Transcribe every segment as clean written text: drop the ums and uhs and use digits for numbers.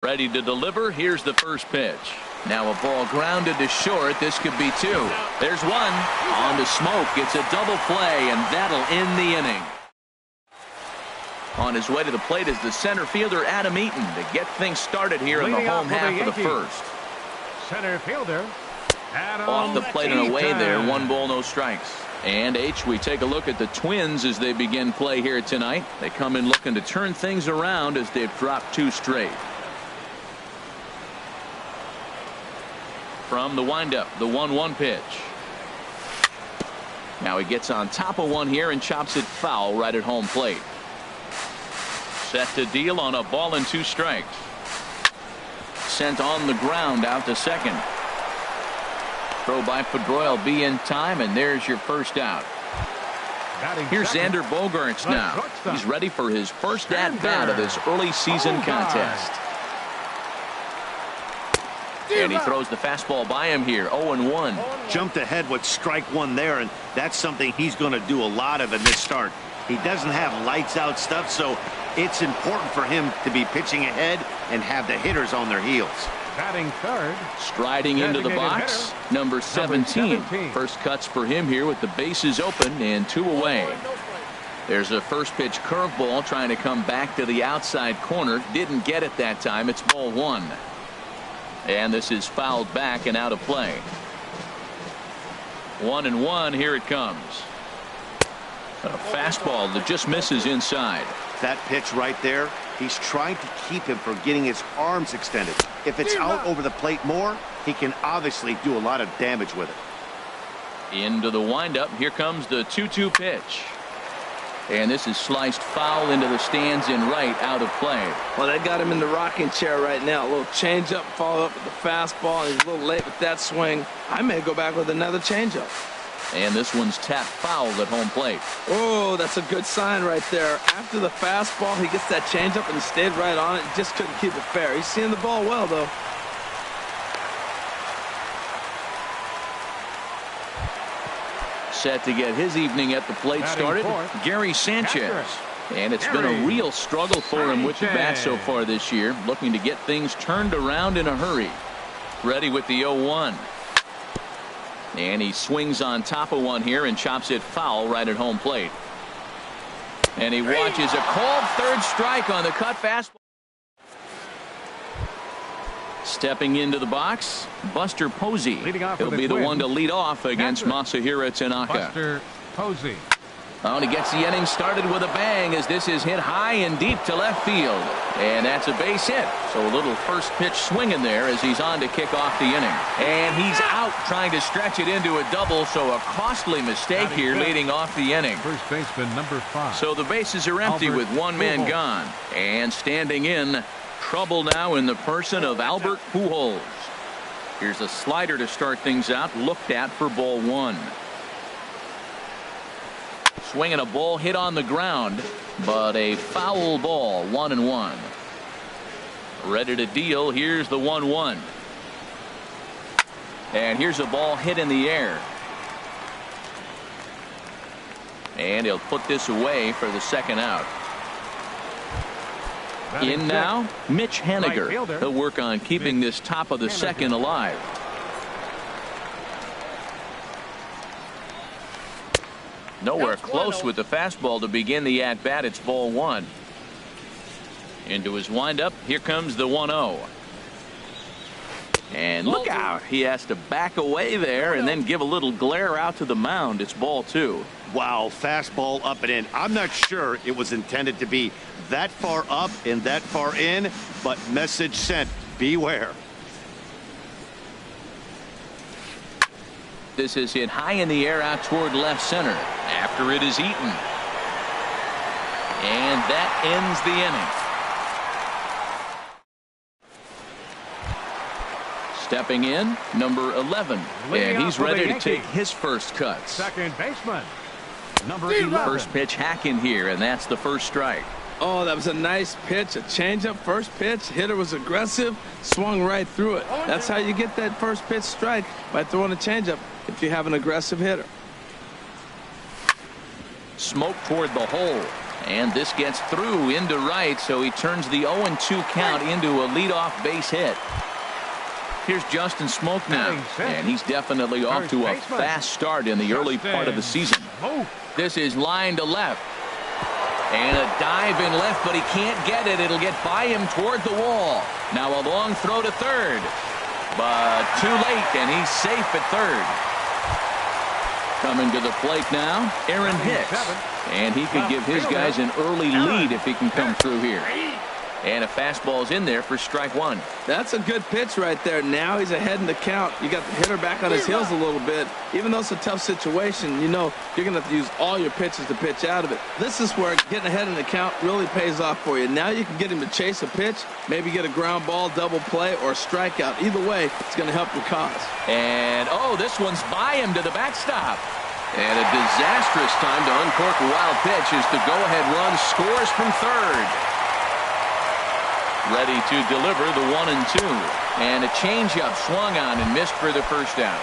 Ready to deliver. Here's the first pitch. Now a ball grounded to short. This could be two. There's one. On to Smoke. It's a double play, and that'll end the inning. On his way to the plate is the center fielder, Adam Eaton, to get things started here in the home half of the first. Center fielder, Adam off the plate and away Eaton. there. 1 ball, no strikes. And we take a look at the Twins as they begin play here tonight. They come in looking to turn things around as they've dropped 2 straight. From the windup, the 1-1 pitch. Now he gets on top of one here and chops it foul right at home plate. Set to deal on a ball and 2 strikes. Sent on the ground out to second. Throw by Pedroia will be in time, and there's your first out. Here's Xander Bogaerts now. He's ready for his first at-bat of this early season contest. And he throws the fastball by him here. 0-1. Jumped ahead with strike 1 there, and that's something he's going to do a lot of in this start. He doesn't have lights out stuff, so it's important for him to be pitching ahead and have the hitters on their heels. Batting third. Striding into the box, number 17. First cuts for him here with the bases open and 2 away. There's a first pitch curveball trying to come back to the outside corner. Didn't get it that time. It's ball 1. And this is fouled back and out of play. 1-1. Here it comes. A fastball that just misses inside. That pitch right there, he's trying to keep him from getting his arms extended. If it's out over the plate more, he can obviously do a lot of damage with it. Into the windup. Here comes the 2-2 pitch. And this is sliced foul into the stands in right, out of play. Well, they got him in the rocking chair right now. A little changeup, follow up with the fastball. He's a little late with that swing. I may go back with another changeup. And this one's tapped foul at home plate. Oh, that's a good sign right there. After the fastball, he gets that changeup and he stayed right on it. Just couldn't keep it fair. He's seeing the ball well, though. Set to get his evening at the plate started, Gary Sanchez. And it's been a real struggle for him with the bat so far this year, looking to get things turned around in a hurry. Ready with the 0-1. And he swings on top of one here and chops it foul right at home plate. And he watches a called third strike on the cut fastball. Stepping into the box, Buster Posey. He'll be the one to lead off against Masahiro Tanaka. Buster Posey. Oh, and he gets the inning started with a bang as this is hit high and deep to left field. And that's a base hit. So a little first pitch swing in there as he's on to kick off the inning. And he's out trying to stretch it into a double, so a costly mistake here leading off the inning. First baseman number 5. So the bases are empty with one man gone. And standing in, trouble now in the person of Albert Pujols. Here's a slider to start things out, looked at for ball 1. Swinging a ball hit on the ground, but a foul ball. 1-1. Ready to deal. Here's the 1-1. And here's a ball hit in the air. And he'll put this away for the second out. In now, Mitch Haniger. He'll work on keeping this top of the second alive. Nowhere close with the fastball to begin the at-bat. It's ball 1. Into his windup. Here comes the 1-0. And look out. He has to back away there and then give a little glare out to the mound. It's ball 2. Wow, fastball up and in. I'm not sure it was intended to be that far up and that far in, but message sent. Beware. This is hit high in the air out toward left center. After it is eaten. And that ends the inning. Stepping in, number 11. And he's ready to take his first cuts. Second baseman, number 11. First pitch hack in here, and that's the first strike. Oh, that was a nice pitch, a changeup, first pitch. Hitter was aggressive, swung right through it. That's how you get that first pitch strike, by throwing a changeup if you have an aggressive hitter. Smoke toward the hole. And this gets through into right, so he turns the 0-2 count into a leadoff base hit. Here's Justin Smoke now, and he's definitely off to a fast start in the early part of the season. This is line to left. And a dive in left, but he can't get it. It'll get by him toward the wall. Now a long throw to third. But too late, and he's safe at third. Coming to the plate now, Aaron Hicks. And he could give his guys an early lead if he can come through here. And a fastball's in there for strike one. That's a good pitch right there. Now he's ahead in the count. You got the hitter back on his heels a little bit. Even though it's a tough situation, you know you're going to have to use all your pitches to pitch out of it. This is where getting ahead in the count really pays off for you. Now you can get him to chase a pitch, maybe get a ground ball, double play, or strikeout. Either way, it's going to help your cause. And, oh, this one's by him to the backstop. And a disastrous time to uncork a wild pitch as the go-ahead run scores from third. Ready to deliver the 1-2. And a changeup swung on and missed for the first out.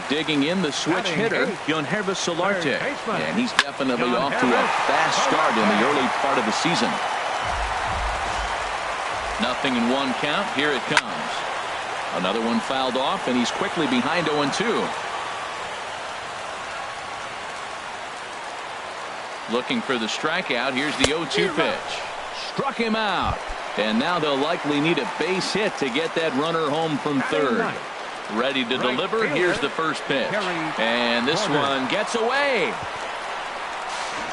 Digging in the switch hitter, Yangervis Solarte. And he's definitely off to a fast start in the early part of the season. 0-1 count. Here it comes. Another one fouled off, and he's quickly behind 0-2. Looking for the strikeout. Here's the 0-2 pitch. Struck him out. And now they'll likely need a base hit to get that runner home from third. Ready to deliver. Here's the first pitch. And this one gets away.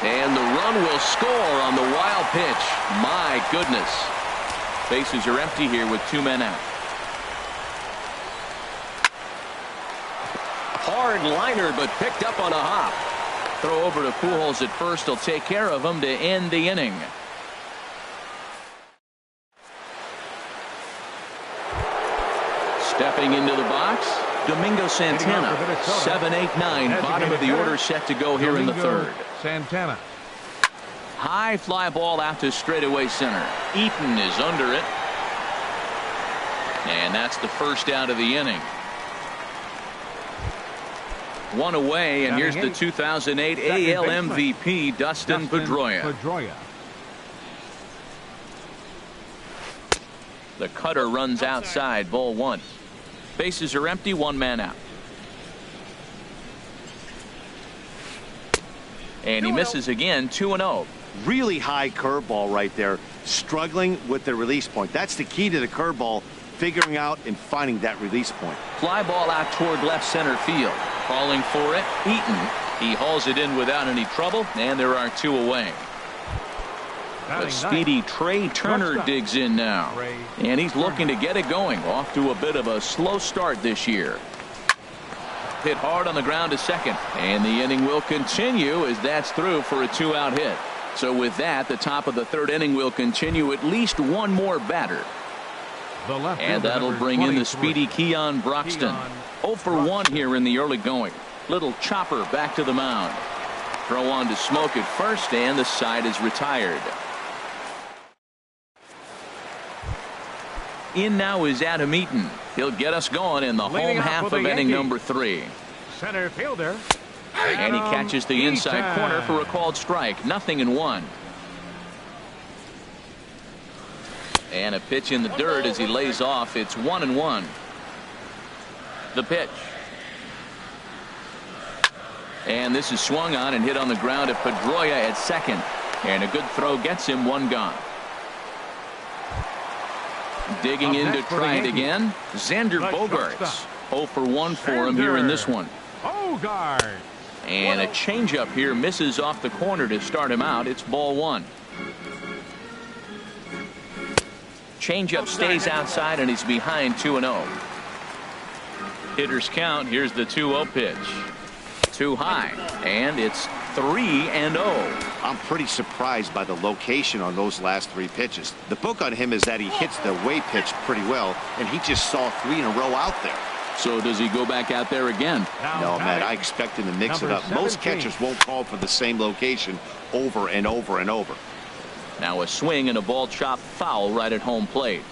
And the run will score on the wild pitch. My goodness. Bases are empty here with 2 men out. Hard liner, but picked up on a hop. Throw over to Pujols at first. He'll take care of him to end the inning. Stepping into the box, Domingo Santana. 7-8-9, bottom of the order set to go here in the third. Santana. High fly ball out to straightaway center. Eaton is under it. And that's the first out of the inning. One away, and here's the 2008 AL MVP, Dustin Pedroia. The cutter runs outside, ball one. Bases are empty, 1 man out. And he misses again, 2-0. Really high curveball right there. Struggling with the release point. That's the key to the curveball, figuring out and finding that release point. Fly ball out toward left center field. Calling for it, Eaton. He hauls it in without any trouble, and there are 2 away. The speedy Trey Turner digs in now. And he's looking to get it going. Off to a bit of a slow start this year. Hit hard on the ground to second. And the inning will continue as that's through for a 2-out hit. So with that, the top of the third inning will continue at least 1 more batter. And that'll bring in the speedy Keon Broxton. 0 for 1 here in the early going. Little chopper back to the mound. Throw on to Smoke at first, and the side is retired. In now is Adam Eaton. He'll get us going in the home half of inning number 3. Center fielder. And he catches the inside corner for a called strike. 0-1. And a pitch in the dirt as he lays off. It's 1-1. The pitch. And this is swung on and hit on the ground at Pedroia at second. And a good throw gets him 1 gone. Digging in to try it again. Xander Bogaerts. 0 for 1 for him here in this one. And a changeup here misses off the corner to start him out. It's ball 1. Changeup stays outside and he's behind 2-0. Hitters count. Here's the 2-0 pitch. Too high, and it's 3-0. I'm pretty surprised by the location on those last 3 pitches. The book on him is that he hits the way pitch pretty well, and he just saw 3 in a row out there. So does he go back out there again? No, Matt, I expect him to mix it up. Most catchers won't call for the same location over and over and over. Now a swing and a ball chopped foul right at home plate.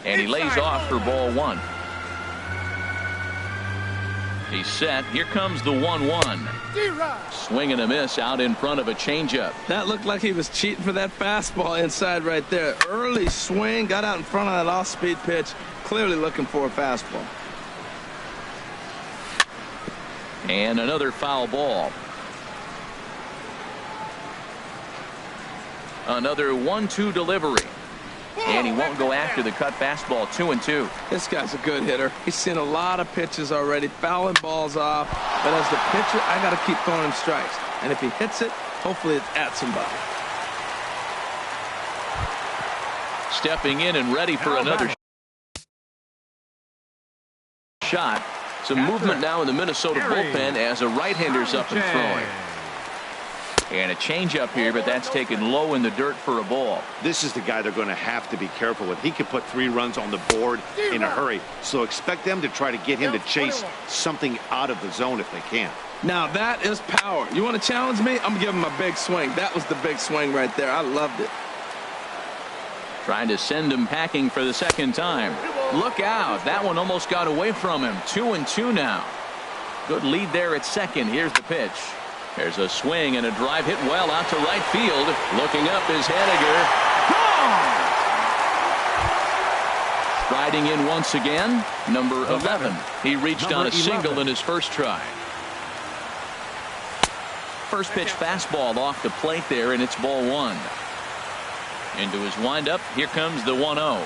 And he lays off for ball 1. He's set. Here comes the 1-1. Swing and a miss out in front of a changeup. That looked like he was cheating for that fastball inside right there. Early swing, got out in front of that off-speed pitch, clearly looking for a fastball. And another foul ball. Another 1-2 delivery. And he won't go after the cut fastball. 2-2. This guy's a good hitter. He's seen a lot of pitches already, fouling balls off. But as the pitcher, I got to keep throwing him strikes. And if he hits it, hopefully it's at somebody. Stepping in and ready for another shot. Some movement now in the Minnesota bullpen as a right-hander's up and throwing. And a changeup here, but that's taken low in the dirt for a ball. This is the guy they're going to have to be careful with. He can put 3 runs on the board in a hurry. So expect them to try to get him to chase something out of the zone if they can. Now that is power. You want to challenge me? I'm going to give him a big swing. That was the big swing right there. I loved it. Trying to send him packing for the second time. Look out. That one almost got away from him. 2-2 now. Good lead there at second. Here's the pitch. There's a swing and a drive hit well out to right field. Looking up is Henniger. Gone! Striding in once again, number 11. He reached on a single in his first try. First pitch fastball off the plate there, and it's ball 1. Into his windup, here comes the 1-0.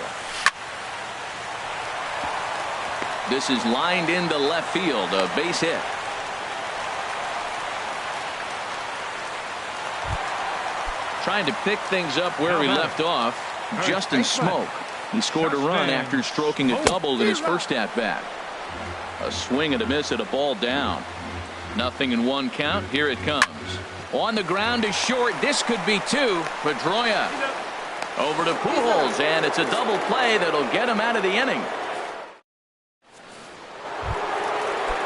This is lined into left field, a base hit. Trying to pick things up where he left off, Justin Smoke. He scored a run after stroking a double in his first at-bat. A swing and a miss at a ball down. 0-1 count. Here it comes. On the ground is short. This could be 2. Pedroia over to Pujols, and it's a double play that'll get him out of the inning.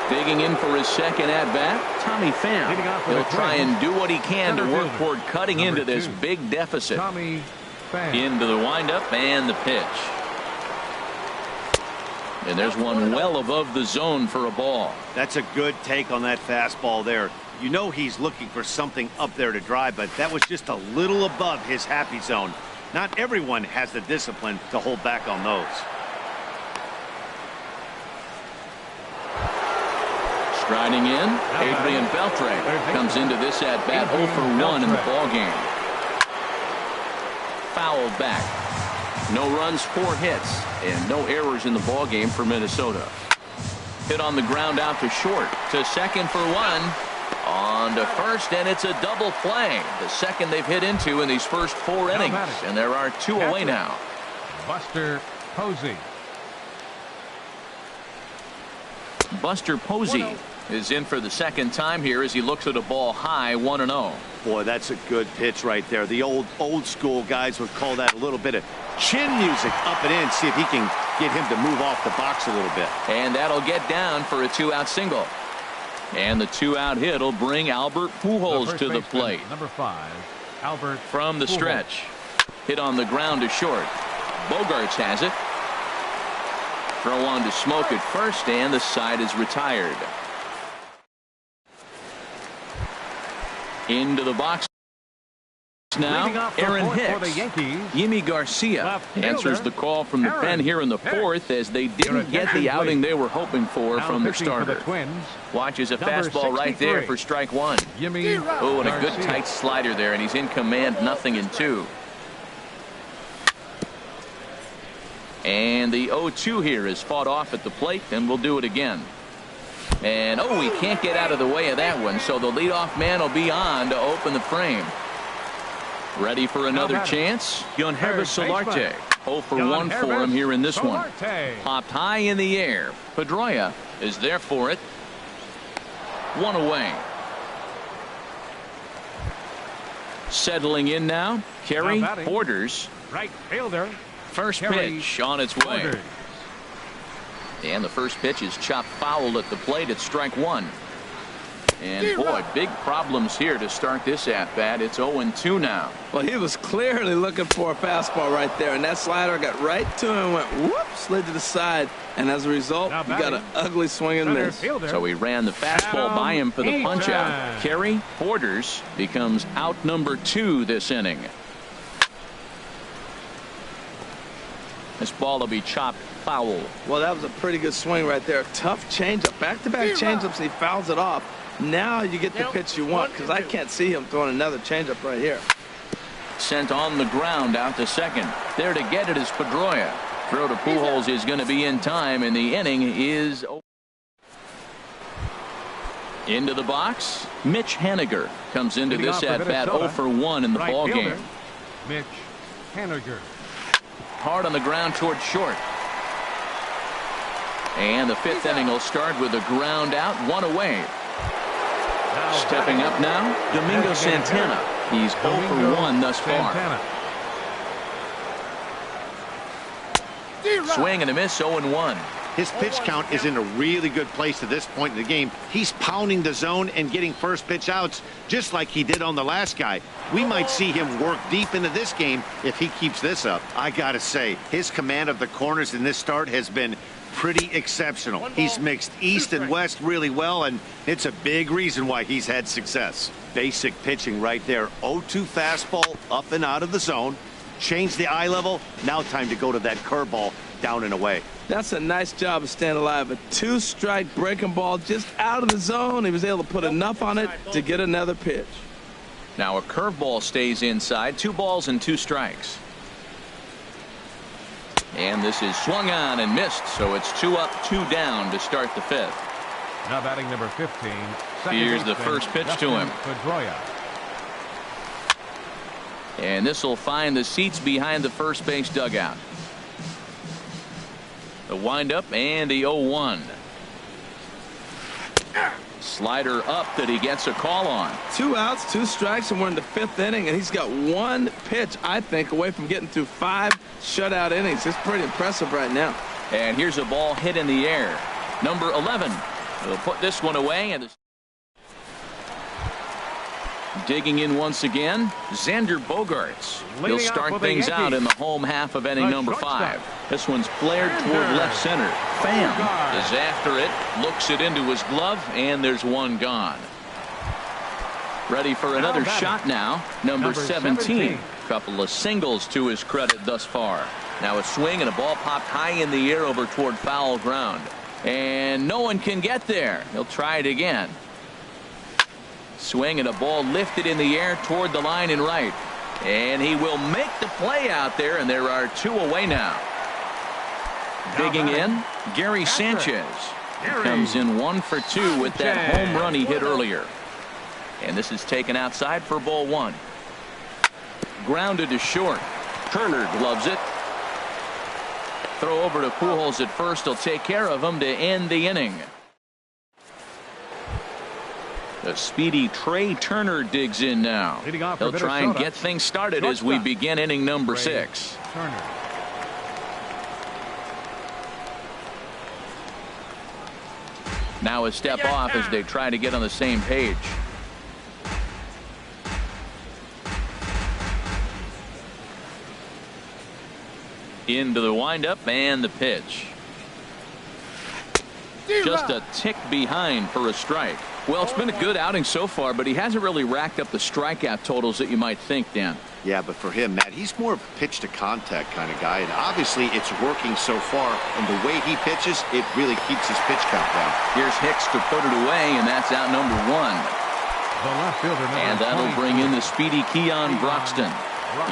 Digging in for his second at-bat, Tommy Pham. He'll try and do what he can to work toward cutting into this big deficit. Into the windup and the pitch. And there's one well above the zone for a ball. That's a good take on that fastball there. You know he's looking for something up there to drive, but that was just a little above his happy zone. Not everyone has the discipline to hold back on those. Striding in, Adrian Beltre comes into this at-bat 0 for 1 in the ballgame. Fouled back. No runs, 4 hits, and no errors in the ballgame for Minnesota. Hit on the ground out to short. To second for 1. On to first, and it's a double play. The second they've hit into in these first 4 innings, and there are 2 away now. Buster Posey. Buster Posey is in for the second time here as he looks at a ball high, 1-0. Boy, that's a good pitch right there. The old school guys would call that a little bit of chin music up and in. See if he can get him to move off the box a little bit. And that'll get down for a 2-out single. And the 2-out hit will bring Albert Pujols to the plate. Number 5, Albert from the stretch. Hit on the ground to short. Bogarts has it. Throw on to Smoke at first, and the side is retired. Into the box now, Aaron Hicks. Yimi Garcia answers the call from the pen here in the 4th as they didn't get the outing they were hoping for from their starter. Watches a fastball right there for strike 1. Oh, and a good tight slider there, and he's in command, 0-2. And the 0-2 here is fought off at the plate, and we'll do it again. And oh, he can't get out of the way of that one, so the leadoff man will be on to open the frame. Ready for another chance? Yangervis Solarte. 0 for 1 for him here in this one. Popped high in the air. Pedroia is there for it. 1 away. Settling in now, Kerry Borders. Right fielder. First pitch on its way. And the first pitch is chopped foul at the plate at strike 1. And boy, big problems here to start this at-bat. It's 0-2 now. Well, he was clearly looking for a fastball right there, and that slider got right to him and went whoop, slid to the side. And as a result, you got an ugly swing and miss. So he ran the fastball by him for the punch-out. Kerry Porters becomes out number 2 this inning. This ball will be chopped foul. Well, that was a pretty good swing right there. Tough changeup. Back-to-back changeups, and he fouls it off. Now you get the pitch you want, because I can't see him throwing another changeup right here. Sent on the ground out to second. There to get it is Pedroia. Throw to Pujols is going to be in time, and the inning is over. Into the box. Mitch Haniger comes into this at-bat 0 for 1 in the ball game. Mitch Haniger. Hard on the ground towards short. And the 5th inning will start with a ground out, 1 away. Stepping up now, Domingo Santana. He's 0 for 1 thus far. Swing and a miss, 0-1. His pitch count is in a really good place at this point in the game. He's pounding the zone and getting first pitch outs just like he did on the last guy. We might see him work deep into this game if he keeps this up. I gotta say, his command of the corners in this start has been pretty exceptional. He's mixed east and west really well, and it's a big reason why he's had success. Basic pitching right there. 0-2 fastball up and out of the zone. Change the eye level. Now time to go to that curveball down and away. That's a nice job of staying alive. A 2-strike breaking ball just out of the zone. He was able to put enough on it to get another pitch. Now a curveball stays inside. 2 balls and 2 strikes. And this is swung on and missed, so it's 2 up, 2 down to start the 5th. Now batting number 15. Here's the first pitch to him. Pedroia. And this will find the seats behind the first base dugout. The windup and the 0-1. Slider up that he gets a call on. 2 outs, 2 strikes, and we're in the 5th inning, and he's got 1 pitch, I think, away from getting through 5 shutout innings. It's pretty impressive right now. And here's a ball hit in the air. Number 11. We'll put this one away. And digging in once again, Xander Bogaerts. He'll start things out in the home half of inning number 5. This one's flared toward left center. Pham is after it, looks it into his glove, and there's 1 gone. Ready for another shot now. Number 17. Couple of singles to his credit thus far. Now a swing and a ball popped high in the air over toward foul ground. And no one can get there. He'll try it again. Swing and a ball lifted in the air toward the line and right. And he will make the play out there, and there are 2 away now. Digging in, Gary Sanchez. He comes in 1 for 2 with that home run he hit earlier. And this is taken outside for ball 1. Grounded to short. Turner gloves it. Throw over to Pujols at first. He'll take care of him to end the inning. The speedy Trey Turner digs in now. He'll try and get things started as we begin inning number 6. Turner. Now a step off as they try to get on the same page. Into the windup and the pitch. Just a tick behind for a strike. Well, it's been a good outing so far, but he hasn't really racked up the strikeout totals that you might think, Dan. Yeah, but for him, Matt, he's more of a pitch to contact kind of guy, and obviously it's working so far, and the way he pitches, it really keeps his pitch count down. Here's Hicks to put it away, and that's out number 1. The left fielder, and that'll bring in the speedy Keon Broxton.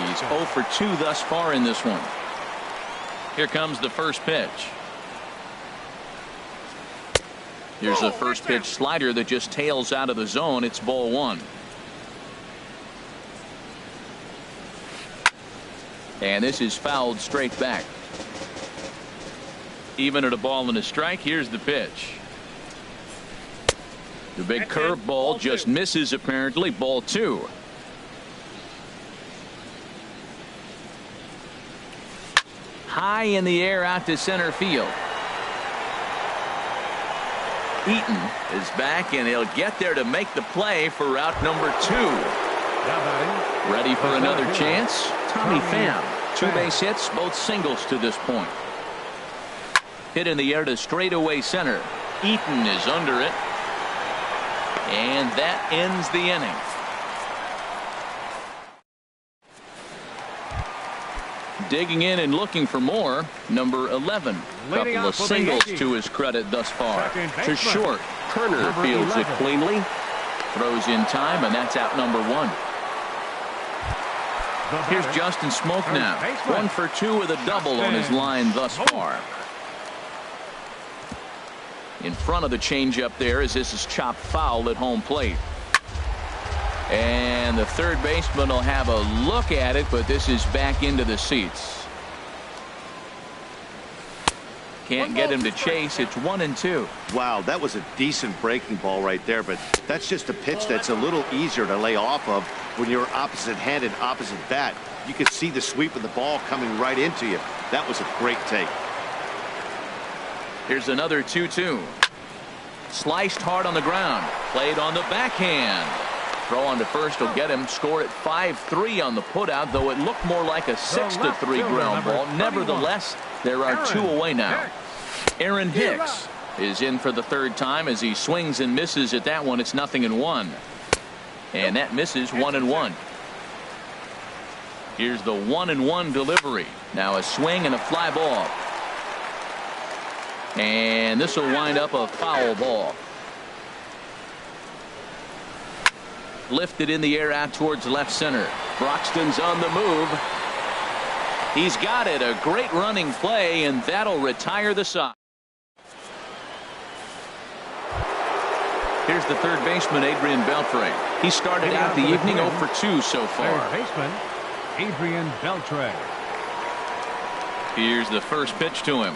He's 0 for 2 thus far in this one. Here comes the first pitch. Here's the first pitch slider that just tails out of the zone. It's ball 1. And this is fouled straight back. Even at a ball and a strike, here's the pitch. The big curveball just misses apparently. Ball 2. High in the air out to center field. Eaton is back, and he'll get there to make the play for out number 2. Now batting. Ready for another chance? Tommy Pham. 2 base hits, both singles to this point. Hit in the air to straightaway center. Eaton is under it. And that ends the inning. Digging in and looking for more, number 11. Couple of singles to his credit thus far. To short, Turner fields it cleanly. Throws in time, and that's out number 1. Here's Justin Smoak now. 1 for 2 with a double on his line thus far. In front of the changeup there as this is chopped foul at home plate. And the third baseman will have a look at it, but this is back into the seats. Can't get him to chase. It's 1-2. Wow, that was a decent breaking ball right there, but that's just a pitch that's a little easier to lay off of when you're opposite-handed, opposite bat. You could see the sweep of the ball coming right into you. That was a great take. Here's another 2-2. Sliced hard on the ground. Played on the backhand. Throw on to first will get him. Score at 5-3 on the putout, though it looked more like a 6-3 ground ball. Nevertheless, there are 2 away now. Aaron Hicks is in for the 3rd time as he swings and misses at that one. It's 0-1. And that misses 1-1. Here's the 1-1 delivery. Now a swing and a fly ball. And this will wind up a foul ball. Lifted in the air out towards left center. Broxton's on the move. He's got it. A great running play, and that'll retire the side. Here's the third baseman, Adrian Beltre. He started out the evening 0 for 2 so far. Third baseman, Adrian Beltre. Here's the first pitch to him.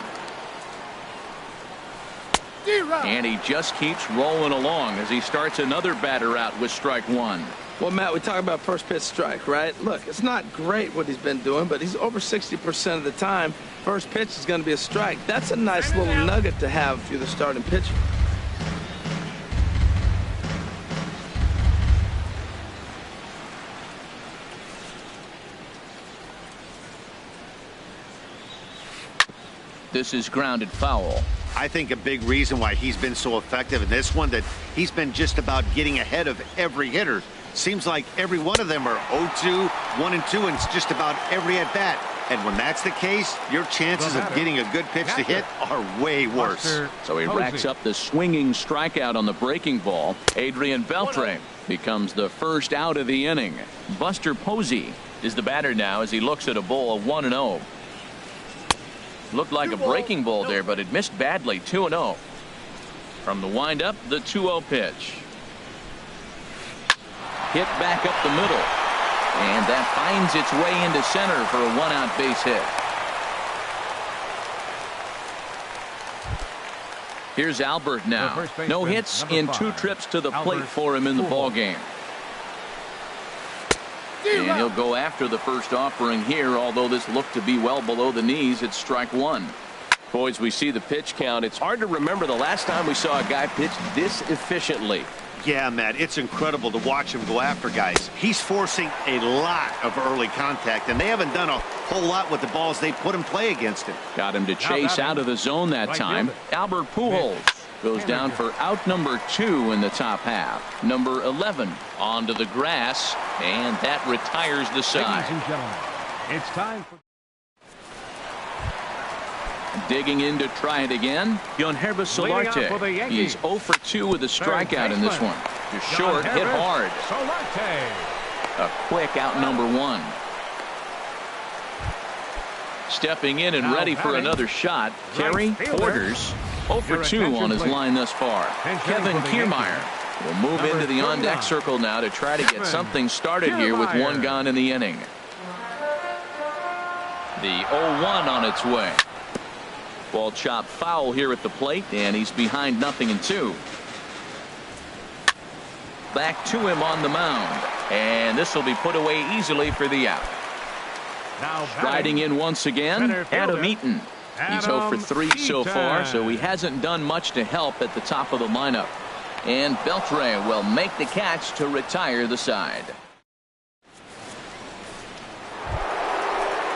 And he just keeps rolling along as he starts another batter out with strike 1. Well, Matt, we talk about first pitch strike, right? Look, it's not great what he's been doing, but he's over 60% of the time. First pitch is going to be a strike. That's a nice little nugget to have if you're the starting pitcher. This is grounded foul. I think a big reason why he's been so effective in this one that he's been just about getting ahead of every hitter. Seems like every one of them are 0-2, 1-2, and it's just about every at bat. And when that's the case, your chances of getting a good pitch to hit are way worse. So he racks up the swinging strikeout on the breaking ball. Adrian Beltre becomes the first out of the inning. Buster Posey is the batter now as he looks at a ball of 1-0. Looked like a breaking ball there, but it missed badly. 2-0. From the windup, the 2-0 pitch. Hit back up the middle. And that finds its way into center for a 1-out base hit. Here's Albert now. No hits in 2 trips to the plate for him in the ballgame. And he'll go after the first offering here, although this looked to be well below the knees. It's strike 1. Boys, we see the pitch count. It's hard to remember the last time we saw a guy pitch this efficiently. Yeah, Matt, it's incredible to watch him go after guys. He's forcing a lot of early contact, and they haven't done a whole lot with the balls they put in play against him. Got him to chase out of the zone that time. Albert Pujols goes down for out number 2 in the top half. Number 11 onto the grass, and that retires the side. Ladies and gentlemen, it's time for... Digging in to try it again, Yohanribus Solarte. He's 0 for 2 with a strikeout in this one. To short, hit hard. A quick out number 1. Stepping in and ready for another shot, Kerry Porters. 0 for 2 on his line thus far. Kevin Kiermaier will move into the on-deck circle now to try to get something started here with 1 gone in the inning. The 0-1 on its way. Ball chopped foul here at the plate, and he's behind 0-2. Back to him on the mound, and this will be put away easily for the out. Riding in once again, Adam Eaton. He's 0 for 3 so far, so he hasn't done much to help at the top of the lineup. And Beltre will make the catch to retire the side.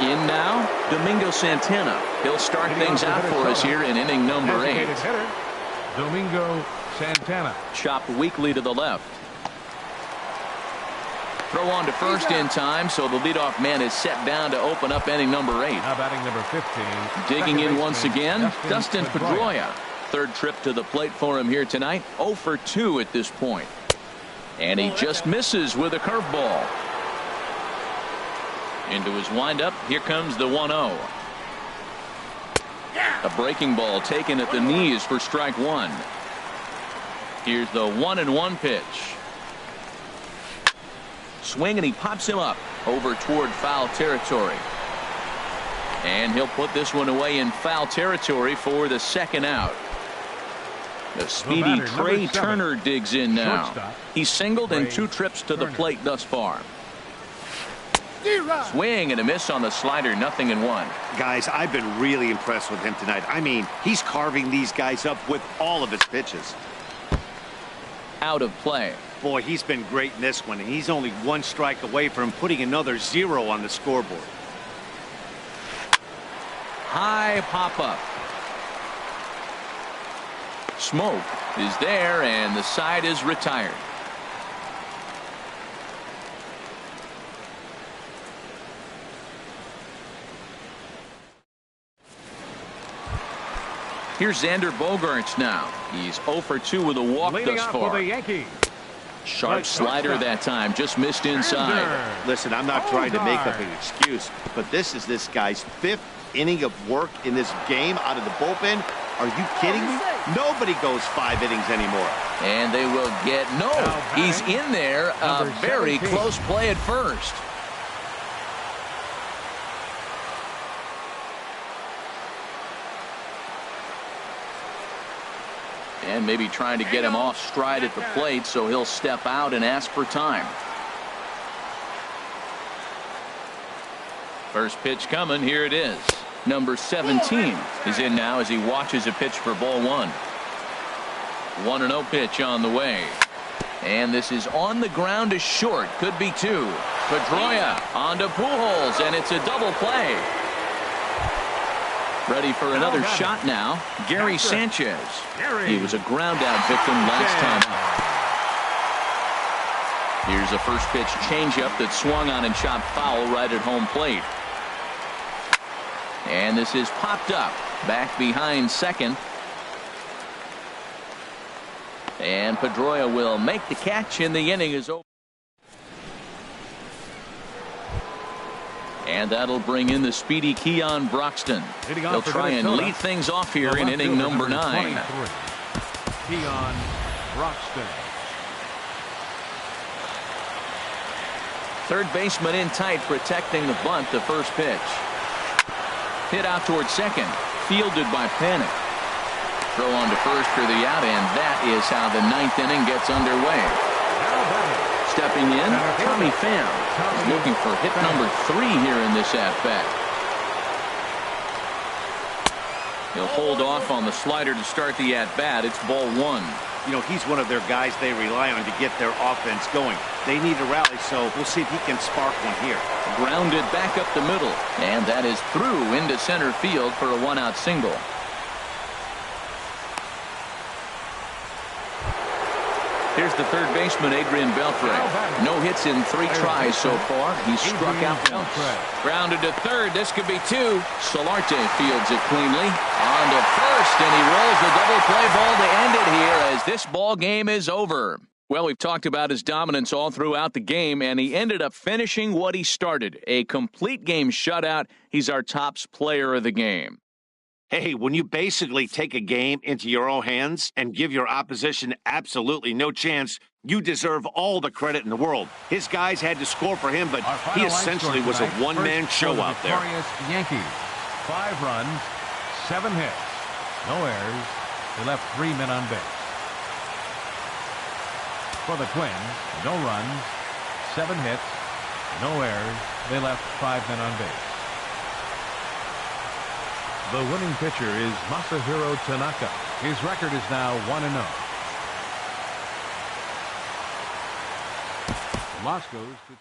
In now, Domingo Santana. He'll start things out for us here in inning number 8. Domingo Santana. Chopped weakly to the left. Throw on to first in time, so the leadoff man is set down to open up inning number 8. Now batting number 15. Digging in once again, Dustin Pedroia. Third trip to the plate for him here tonight. 0 for 2 at this point. And he just misses with a curveball. Into his windup, here comes the 1-0. A breaking ball taken at the knees for strike 1. Here's the 1-1 pitch. Swing, and he pops him up over toward foul territory. And he'll put this one away in foul territory for the second out. The speedy Trey Turner digs in now. He's singled in 2 trips to the plate thus far. Swing and a miss on the slider, 0-1. Guys, I've been really impressed with him tonight. I mean, he's carving these guys up with all of his pitches. Out of play. Boy, he's been great in this one. He's only 1 strike away from putting another 0 on the scoreboard. High pop-up. Smoke is there, and the side is retired. Here's Xander Bogaerts now. He's 0 for 2 with a walk thus far. Sharp slider that time, just missed inside. Listen, I'm not trying to make up an excuse, but this is this guy's 5th inning of work in this game out of the bullpen. Are you kidding me? Nobody goes 5 innings anymore. And they will get he's in there. A very close play at first. And maybe trying to get him off stride at the plate, so he'll step out and ask for time. First pitch coming. Here it is. Number 17 is in now as he watches a pitch for ball 1. 1-0 pitch on the way. And this is on the ground to short. Could be 2. Pedroia onto Pujols, and it's a double play. Ready for another shot now. Gary Sanchez. He was a ground out victim last time. Here's a first pitch changeup that swung on and chopped foul right at home plate. And this is popped up back behind second. And Pedroia will make the catch, and the inning is over. And that'll bring in the speedy Keon Broxton. He'll try and lead things off here in inning number 9. Keon Broxton. Third baseman in tight, protecting the bunt. The first pitch. Hit out towards second. Fielded by Panic. Throw on to first for the out, and that is how the 9th inning gets underway. Stepping in, Tommy Pham is looking for hit number 3 here in this at-bat. He'll hold off on the slider to start the at-bat. It's ball 1. You know, he's one of their guys they rely on to get their offense going. They need a rally, so we'll see if he can spark one here. Grounded back up the middle, and that is through into center field for a 1-out single. Here's the third baseman, Adrian Beltre. No hits in 3 tries so far. He's struck out once. Grounded to third. This could be 2. Solarte fields it cleanly. On to first, and he rolls the double play ball to end it here as this ball game is over. Well, we've talked about his dominance all throughout the game, and he ended up finishing what he started. A complete game shutout. He's our tops player of the game. Hey, when you basically take a game into your own hands and give your opposition absolutely no chance, you deserve all the credit in the world. His guys had to score for him, but he essentially was a one-man show out there. Yankees, 5 runs, 7 hits, no errors. They left 3 men on base. For the Twins, no runs, 7 hits, no errors. They left 5 men on base. The winning pitcher is Masahiro Tanaka. His record is now 1-0. Moss goes to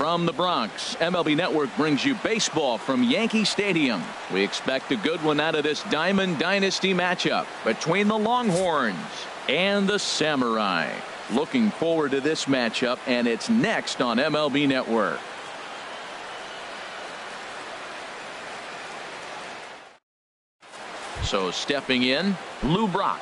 From the Bronx, MLB Network brings you baseball from Yankee Stadium. We expect a good one out of this Diamond Dynasty matchup between the Longhorns and the Samurai. Looking forward to this matchup, and it's next on MLB Network. So stepping in, Lou Brock.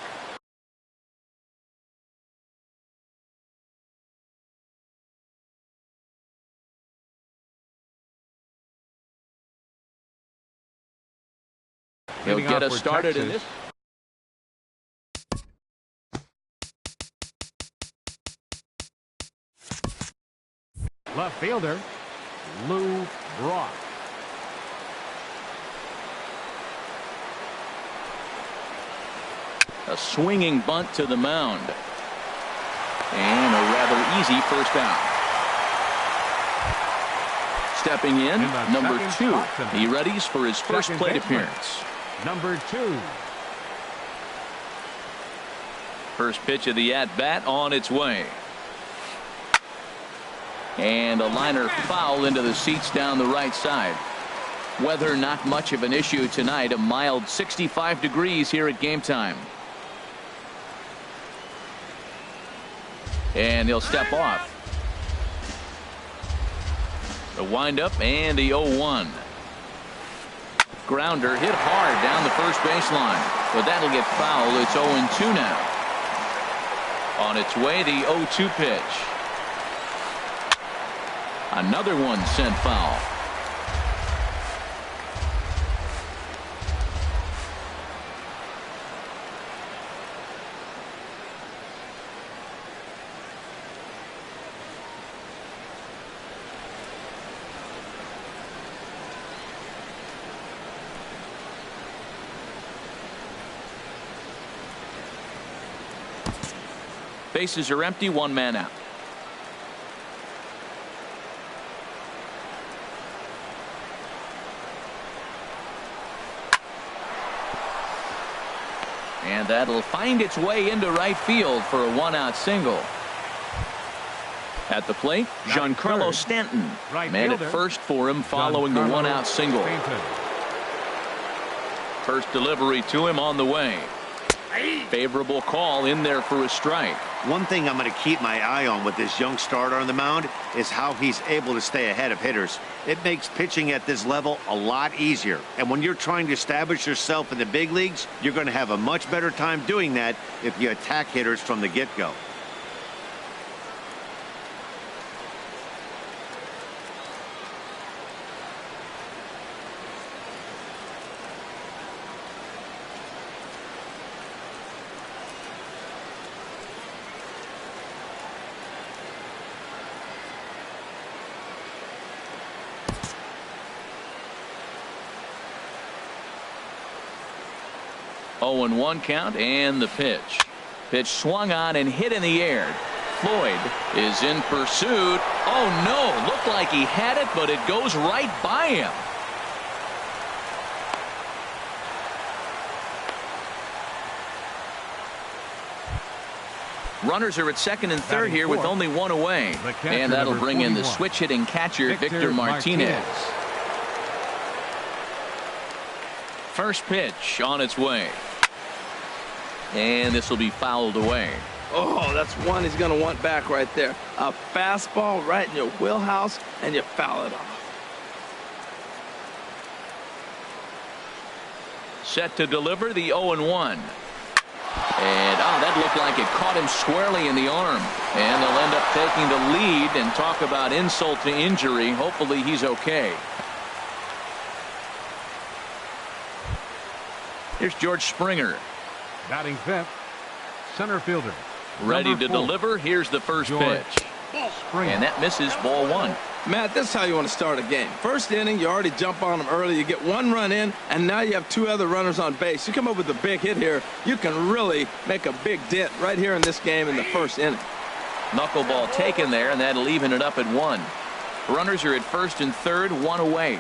He'll get us started in this. Left fielder, Lou Brock. A swinging bunt to the mound. And a rather easy first out. Stepping in, number 2. He readies for his first plate appearance. Number 2. First pitch of the at-bat on its way. And a liner foul into the seats down the right side. Weather not much of an issue tonight. A mild 65 degrees here at game time. And he'll step off. The windup and the 0-1. Grounder hit hard down the first baseline, but that'll get foul. It's 0-2 now. On its way, the 0-2 pitch. Another one sent foul. Bases are empty, one man out. And that'll find its way into right field for a one-out single. At the plate, Giancarlo Stanton. Man at first for him following the one-out single. First delivery to him on the way. Favorable call in there for a strike. One thing I'm going to keep my eye on with this young starter on the mound is how he's able to stay ahead of hitters. It makes pitching at this level a lot easier. And when you're trying to establish yourself in the big leagues, you're going to have a much better time doing that if you attack hitters from the get-go. Oh, 0-1 count and the pitch. Pitch swung on and hit in the air. Floyd is in pursuit. Oh no, looked like he had it, but it goes right by him. Runners are at second and third here with only one away. And that'll bring in the switch hitting catcher Victor Martinez. First pitch on its way. And this will be fouled away. Oh, that's one he's going to want back right there. A fastball right in your wheelhouse, and you foul it off. Set to deliver the 0-1. And that looked like it caught him squarely in the arm. And they'll end up taking the lead and talk about insult to injury. Hopefully he's okay. Here's George Springer. Batting fifth, center fielder. Ready to deliver. Here's the first pitch. Springer. And that misses, ball one. Matt, this is how you want to start a game. First inning, you already jump on them early. You get one run in, and now you have two other runners on base. You come up with a big hit here, you can really make a big dent right here in this game in the first inning. Knuckleball taken there, and that'll even it up at one. Runners are at first and third, one away.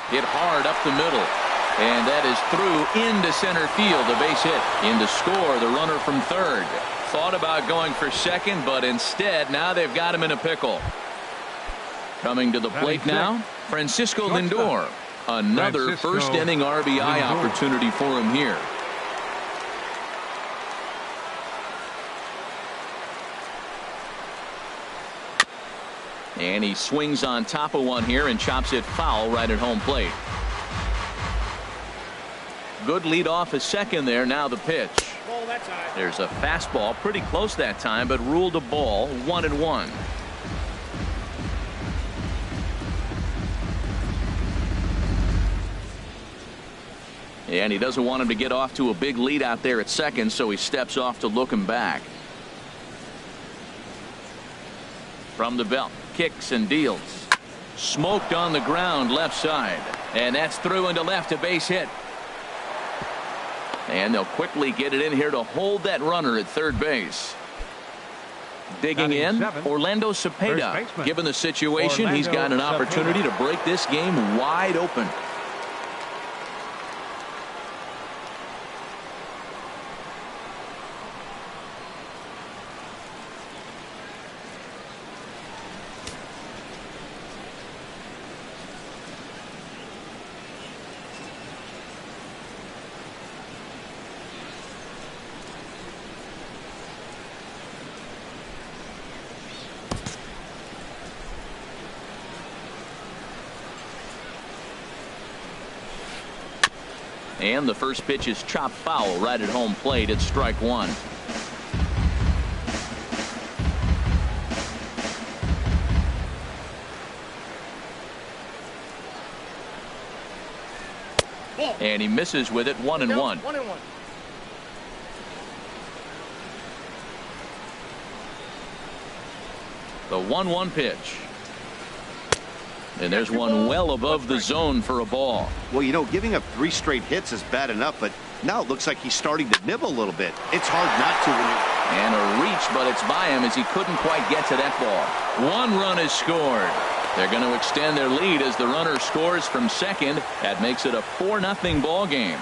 Hit hard up the middle. And that is through into center field. A base hit. In to score, the runner from third. Thought about going for second, but instead now they've got him in a pickle. Coming to the plate now, Francisco Lindor. Another first inning RBI opportunity for him here. And he swings on top of one here and chops it foul right at home plate. Good lead off a second there. Now the pitch. There's a fastball pretty close that time, but ruled a ball. 1-1. And he doesn't want him to get off to a big lead out there at second, so he steps off to look him back. From the belt, kicks and deals. Smoked on the ground left side. And that's through into left, a base hit. And they'll quickly get it in here to hold that runner at third base. Digging in, Orlando Cepeda. Given the situation, he's got an opportunity to break this game wide open. And the first pitch is chopped foul right at home plate. It's strike one. And he misses with it. 1-1. The 1-1 pitch. And there's one well above the zone for a ball. Well, you know, giving up 3 straight hits is bad enough, but now it looks like he's starting to nibble a little bit. It's hard not to when you... And a reach, but it's by him as he couldn't quite get to that ball. 1 run is scored. They're going to extend their lead as the runner scores from second. That makes it a 4-0 ball game.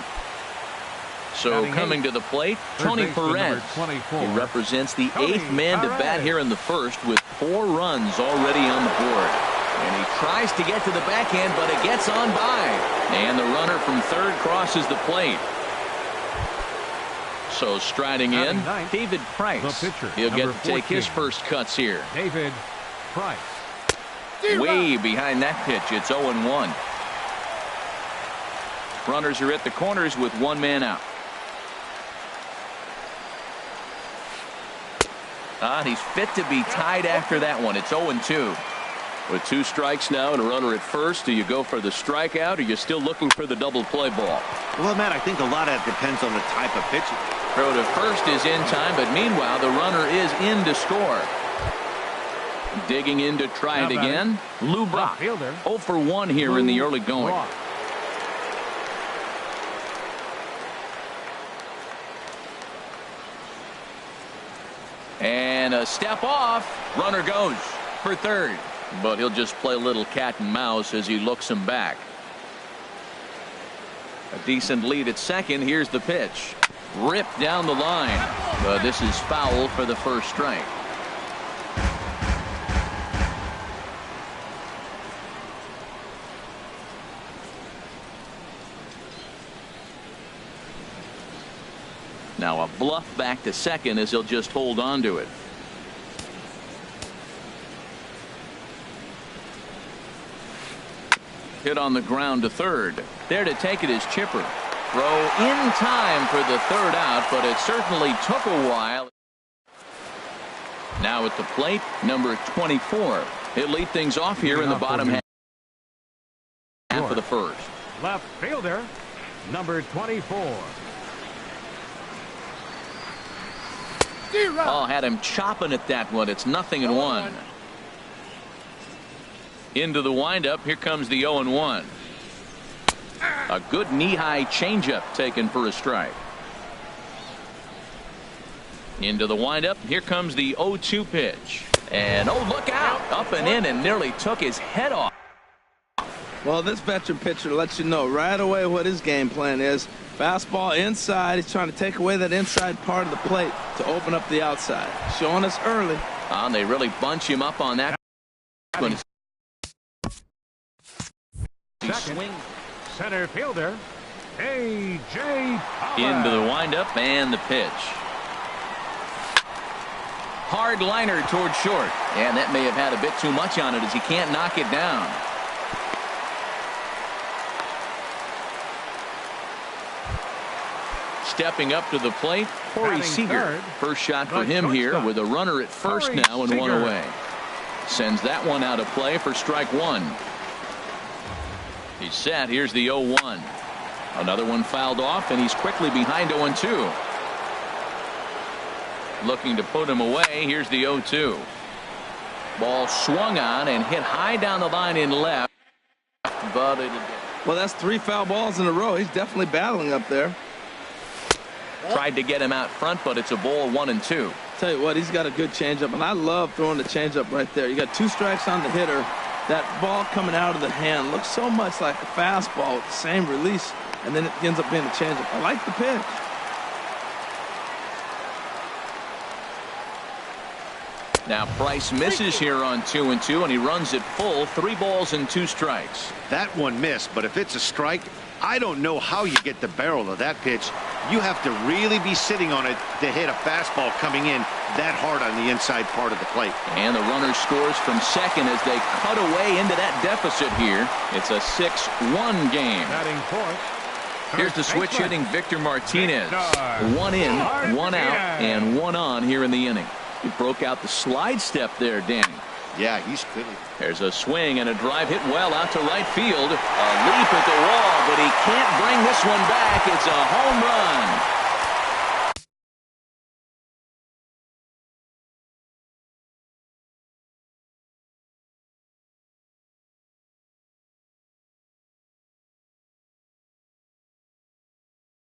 So coming to the plate, Tony Perez. He represents the 8th man to bat here in the first with 4 runs already on the board. And he tries to get to the backhand, but it gets on by. And the runner from third crosses the plate. So striding in, David Price. He'll get to take his first cuts here. David Price. Way behind that pitch. It's 0-1. Runners are at the corners with 1 man out. He's fit to be tied after that one. It's 0-2. With 2 strikes now and a runner at first, do you go for the strikeout or are you still looking for the double play ball? Well, Matt, I think a lot of that depends on the type of pitch. Throw to first is in time, but meanwhile the runner is in to score. Digging in to try it again. Lou Brock. 0 for 1 here in the early going. And a step off. Runner goes for third. But he'll just play a little cat and mouse as he looks him back. A decent lead at second. Here's the pitch. Ripped down the line. But this is foul for the first strike. Now a bluff back to second as he'll just hold on to it. Hit on the ground to third. There to take it is Chipper. Throw in time for the third out, but it certainly took a while. Now at the plate, number 24. He'll lead things off here in the bottom half of the first. Left fielder, number 24. Oh, had him chopping at that one. It's 0-1. Into the windup. Here comes the 0-1. A good knee-high changeup taken for a strike. Into the windup. Here comes the 0-2 pitch. And oh, look out. Up and in and nearly took his head off. Well, this veteran pitcher lets you know right away what his game plan is. Fastball inside. He's trying to take away that inside part of the plate to open up the outside. Showing us early. They really bunch him up on that. Second, center fielder, A.J. Pollock. Into the windup and the pitch. Hard liner toward short. And that may have had a bit too much on it as he can't knock it down. Stepping up to the plate, Corey Seager. First shot for him here with a runner at first now and one away. Sends that one out of play for strike one. He's set. Here's the 0-1. Another one fouled off, and he's quickly behind 0-2. Looking to put him away. Here's the 0-2. Ball swung on and hit high down the line in left. But well, that's 3 foul balls in a row. He's definitely battling up there. Tried to get him out front, but it's a ball 1-2. Tell you what, he's got a good changeup, and I love throwing the changeup right there. You got 2 strikes on the hitter. That ball coming out of the hand looks so much like a fastball with the same release, and then it ends up being a changeup. I like the pitch. Now Price misses here on 2-2, and he runs it full. 3 balls and 2 strikes. That one missed, but if it's a strike, I don't know how you get the barrel of that pitch. You have to really be sitting on it to hit a fastball coming in that hard on the inside part of the plate. And the runner scores from second as they cut away into that deficit here. It's a 6-1 game. Batting fourth. Here's the switch hitting Victor Martinez. 1 in, 1 out, and 1 on here in the inning. He broke out the slide step there, Danny. Yeah, he's good. There's a swing and a drive hit well out to right field. A leap at the wall, but he can't bring this one back. It's a home run.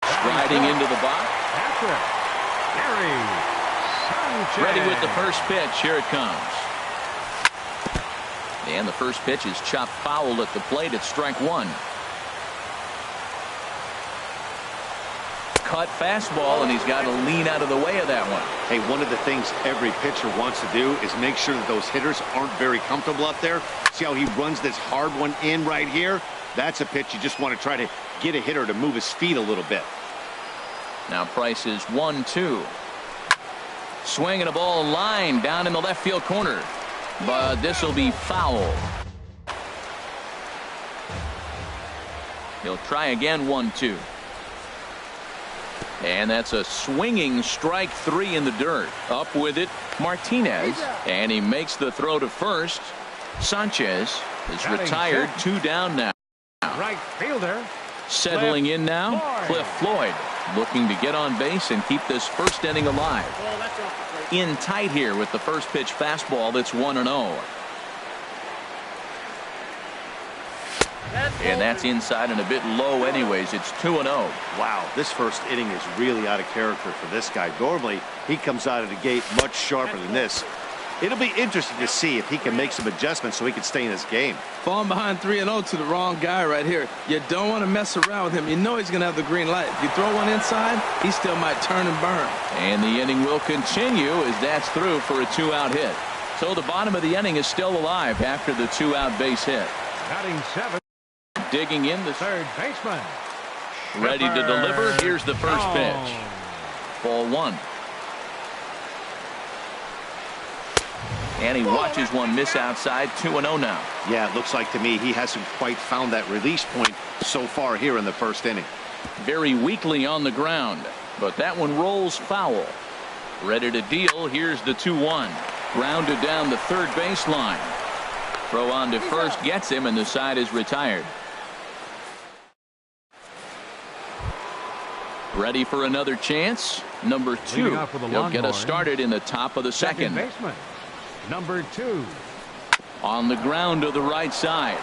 Striding into the box. Ready with the first pitch. Here it comes. And the first pitch is chopped foul at the plate at strike one. Cut fastball, and he's got to lean out of the way of that one. Hey, one of the things every pitcher wants to do is make sure that those hitters aren't very comfortable up there. See how he runs this hard one in right here? That's a pitch you just want to try to get a hitter to move his feet a little bit. Now Price is 1-2. Swinging a ball line down in the left field corner. But this will be foul. He'll try again. 1-2. And that's a swinging strike 3 in the dirt. Up with it, Martinez. And he makes the throw to first. Sanchez is retired. 2 down now. Right fielder. Settling in now, Cliff Floyd. Looking to get on base and keep this first inning alive. In tight here with the first pitch fastball that's 1-0. And that's inside and a bit low anyways. It's 2-0. Wow, this first inning is really out of character for this guy. Normally, he comes out of the gate much sharper than this. It'll be interesting to see if he can make some adjustments so he can stay in this game. Falling behind 3-0 to the wrong guy right here. You don't want to mess around with him. You know he's going to have the green light. If you throw one inside, he still might turn and burn. And the inning will continue as that's through for a 2-out hit. So the bottom of the inning is still alive after the 2-out base hit. Batting 7. Digging in the third baseman. Ready to deliver. Here's the first pitch. Ball 1. And he watches one miss outside. 2-0 now. Yeah, it looks like to me he hasn't quite found that release point so far here in the first inning. Very weakly on the ground, but that one rolls foul. Ready to deal. Here's the 2-1. Grounded down the third baseline. Throw on to first gets him, and the side is retired. Ready for another chance. Number 2. He'll get us started in the top of the second. Baseman. Number 2. On the ground to the right side.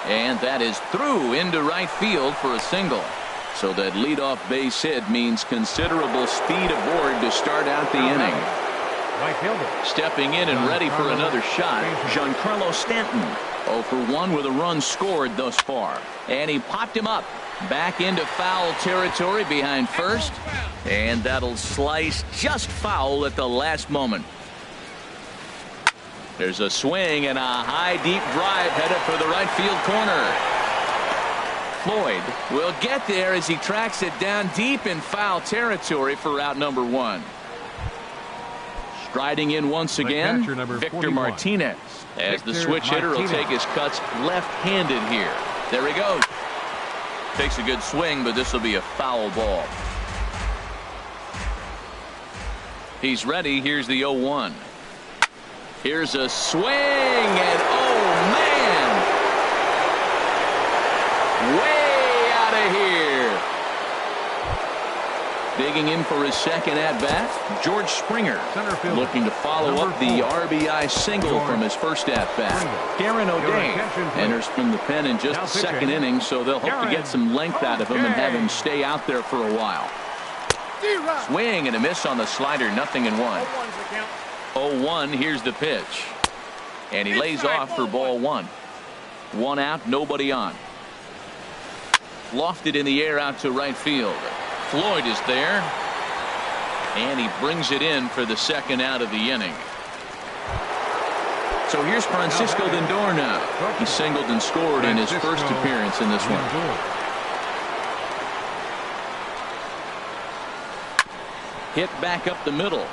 And that is through into right field for a single. So that leadoff base hit means considerable speed aboard to start out the inning. Right fielder. Stepping in and ready for another shot, Giancarlo Stanton. 0 for 1 with a run scored thus far. And he popped him up. Back into foul territory behind first. And that'll slice just foul at the last moment. There's a swing and a high deep drive headed for the right field corner. Floyd will get there as he tracks it down deep in foul territory for out number 1. Striding in once again, Victor 41. Martinez, as the switch hitter will take his cuts left-handed here. There he goes. Takes a good swing, but this will be a foul ball. He's ready. Here's the 0-1. Here's a swing, and oh man, way out of here. Digging in for his second at-bat, George Springer, looking to follow up the RBI single from his first at-bat. Aaron O'Day enters from the pen in just the second inning, so they'll hope to get some length out of him and have him stay out there for a while. Swing and a miss on the slider, 0-1. 0-1, here's the pitch. And he lays off for ball 1. 1 out, nobody on. Lofted in the air out to right field. Floyd is there. And he brings it in for the second out of the inning. So here's Francisco Lindor now. He singled and scored in his first appearance in this one. Hit back up the middle.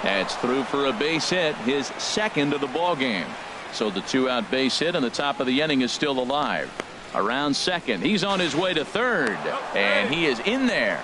That's through for a base hit, his second of the ball game. So the 2-out base hit on the top of the inning is still alive. Around second, he's on his way to third, and he is in there.